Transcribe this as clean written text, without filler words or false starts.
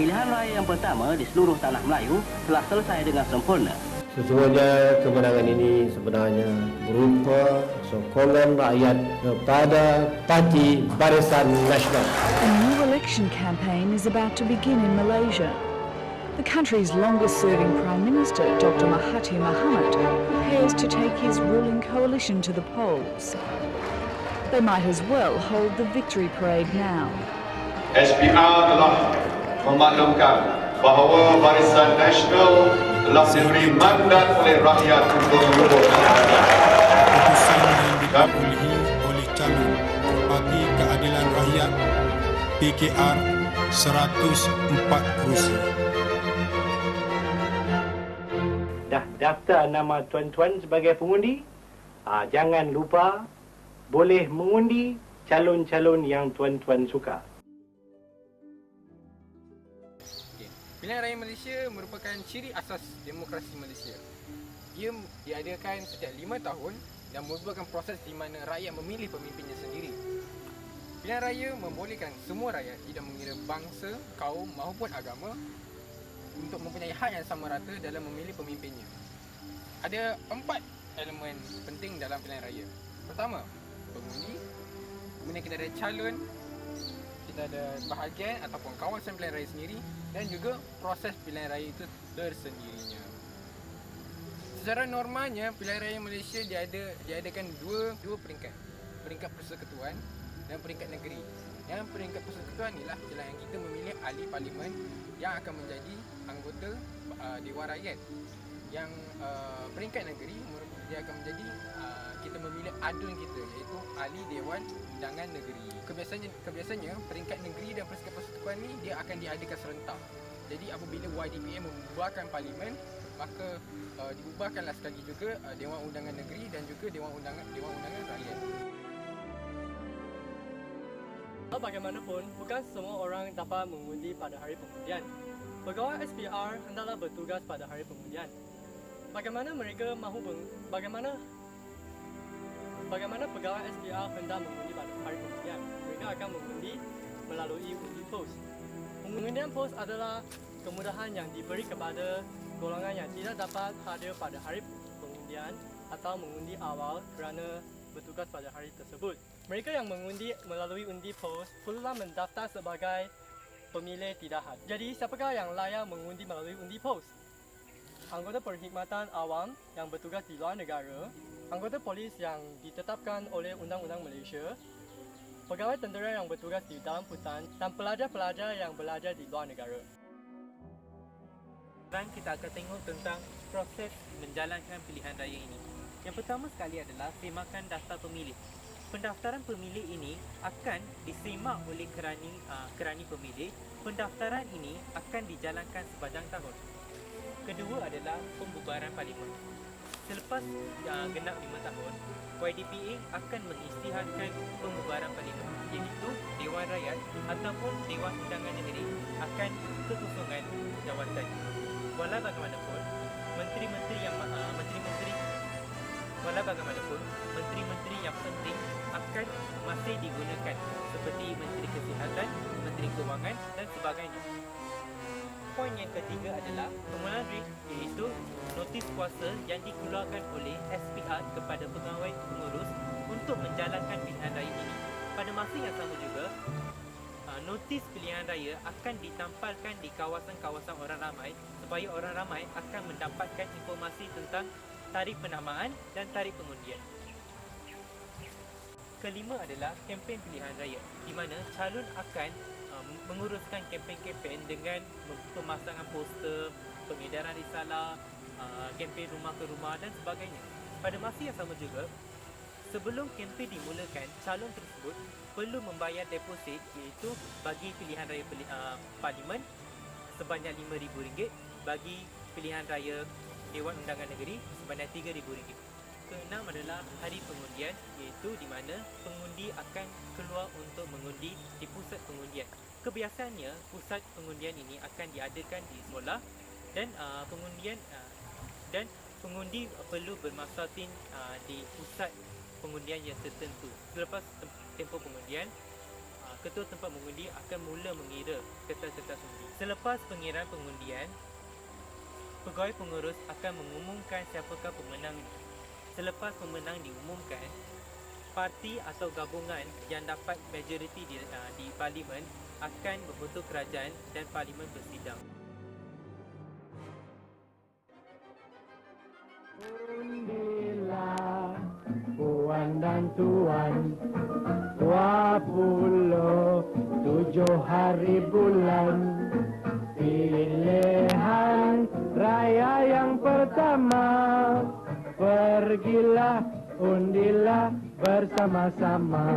Pilihan raya yang pertama di seluruh tanah Melayu telah selesai dengan sempurna. Sesungguhnya kemenangan ini sebenarnya berupa sokongan rakyat kepada Parti Barisan Nasional. A new election campaign is about to begin in Malaysia. The country's longest-serving Prime Minister, Dr. Mahathir Mohamad, prepares to take his ruling coalition to the polls. They might as well hold the victory parade now. SPR telah memaklumkan bahawa Barisan Nasional telah diberi mandat oleh rakyat untuk menyuburkan keputusan yang diperolehi oleh calon Parti Keadilan Rakyat PKR 104 kerusi. Dah daftar nama tuan-tuan sebagai pengundi? Jangan lupa boleh mengundi calon-calon yang tuan-tuan suka. Pilihan Raya Malaysia merupakan ciri asas demokrasi Malaysia. Ia diadakan setiap 5 tahun dan merupakan proses di mana rakyat memilih pemimpinnya sendiri. Pilihan raya membolehkan semua rakyat, tidak mengira bangsa, kaum maupun agama, untuk mempunyai hak yang sama rata dalam memilih pemimpinnya. Ada 4 elemen penting dalam pilihan raya. Pertama, pengundi. Kemudian kita ada calon, kita ada bahagian ataupun kawasan pilihan raya sendiri, dan juga proses pilihan raya itu tersendirinya. Secara normalnya pilihan raya Malaysia diadakan dua peringkat. Peringkat persekutuan dan peringkat negeri. Yang peringkat persekutuan inilah yang kita memilih ahli parlimen yang akan menjadi anggota Dewan Rakyat. Yang peringkat negeri dia akan menjadi kita memilih adun kita, iaitu ahli Dewan Undangan Negeri. Kebiasaannya peringkat negeri dan peringkat persekutuan ni dia akan diadakan serentak. Jadi apabila YDPM membubarkan parlimen, maka dibubarkanlah sekali juga Dewan Undangan Negeri dan juga Dewan Undangan Rakyat. Bagaimanapun, bukan semua orang dapat mengundi pada hari pengundian. Pegawai SPR hendaklah bertugas pada hari pengundian. Bagaimana pegawai SPR hendak mengundi pada hari pengundian? Mereka akan mengundi melalui undi pos. Pengundian pos adalah kemudahan yang diberi kepada golongan yang tidak dapat hadir pada hari pengundian atau mengundi awal kerana bertugas pada hari tersebut. Mereka yang mengundi melalui undi pos perlulah mendaftar sebagai pemilih tidak hadir. Jadi, siapakah yang layak mengundi melalui undi pos? Anggota perkhidmatan awam yang bertugas di luar negara, anggota polis yang ditetapkan oleh Undang-Undang Malaysia, pegawai tentera yang bertugas di dalam hutan, dan pelajar-pelajar yang belajar di luar negara. Sekarang kita akan tengok tentang proses menjalankan pilihan raya ini. Yang pertama sekali adalah semakan daftar pemilih. Pendaftaran pemilih ini akan disemak oleh kerani pemilih. Pendaftaran ini akan dijalankan sepanjang tahun. Kedua adalah pembubaran parlimen. Selepas genap 5 tahun, YDPA akan mengisytiharkan pembubaran parlimen, iaitu Dewan Rakyat ataupun Dewan Undangan Negeri akan kekosongan jawatan. Walau bagaimanapun, menteri-menteri yang penting akan masih digunakan seperti Menteri Kesihatan, Menteri Kewangan dan sebagainya. Poin yang ketiga adalah pengenalan writ, iaitu notis kuasa yang dikeluarkan oleh SPR kepada pegawai pengurus untuk menjalankan pilihan raya ini. Pada masa yang sama juga, notis pilihan raya akan ditampalkan di kawasan-kawasan orang ramai supaya orang ramai akan mendapatkan informasi tentang tarikh penamaan dan tarikh pengundian. Kelima adalah kempen pilihan raya, di mana calon akan menguruskan kempen-kempen dengan pemasangan poster, pengedaran risalah, kempen rumah ke rumah dan sebagainya. Pada masa yang sama juga, sebelum kempen dimulakan, calon tersebut perlu membayar deposit, iaitu bagi pilihan raya parlimen sebanyak RM5,000, bagi pilihan raya Dewan Undangan Negeri sebanyak RM3,000. Keenam adalah hari pengundian, iaitu di mana pengundi akan keluar untuk mengundi di pusat pengundian. Kebiasaannya, pusat pengundian ini akan diadakan di sekolah dan pengundi perlu bermasatin di pusat pengundian yang tertentu. Selepas tempoh pengundian, ketua tempat mengundi akan mula mengira kertas-kertas undi. Selepas pengiraan pengundian, pegawai pengurus akan mengumumkan siapakah pemenang. Selepas pemenang diumumkan, parti atau gabungan yang dapat majoriti di parlimen akan membentuk kerajaan dan parlimen bersidang. Undilah puan dan tuan, 27 hari bulan, pilihan raya yang pertama. Pergilah, undilah bersama-sama.